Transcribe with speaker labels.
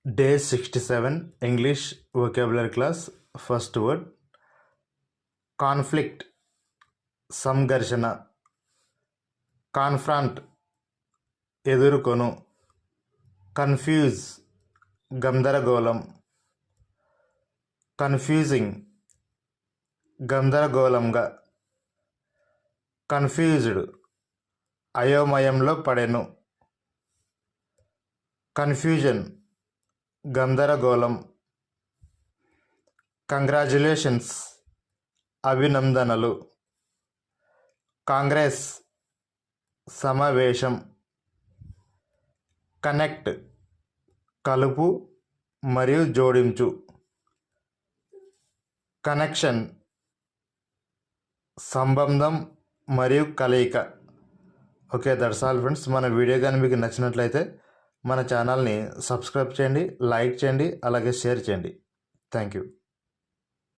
Speaker 1: Day 67 English vocabulary class. First word conflict, సంఘర్షణ. కాన్ఫ్రాంట్, ఎదుర్కొను. Confuse, గందరగోళం. Confusing, గందరగోళంగా. కన్ఫ్యూజ్డ్, అయోమయంలో పడెను. కన్ఫ్యూజన్, గందరగోళం. కంగ్రాచ్యులేషన్స్, అభినందనలు. కాంగ్రెస్, సమావేశం. కనెక్ట్, కలుపు మరియు జోడించు. కనెక్షన్, సంబంధం మరియు కలయిక. Okay, that's all friends. మన వీడియో కానీ మీకు నచ్చినట్లయితే మన ఛానల్ని సబ్స్క్రైబ్ చేయండి, లైక్ చేయండి, అలాగే షేర్ చేయండి. Thank you.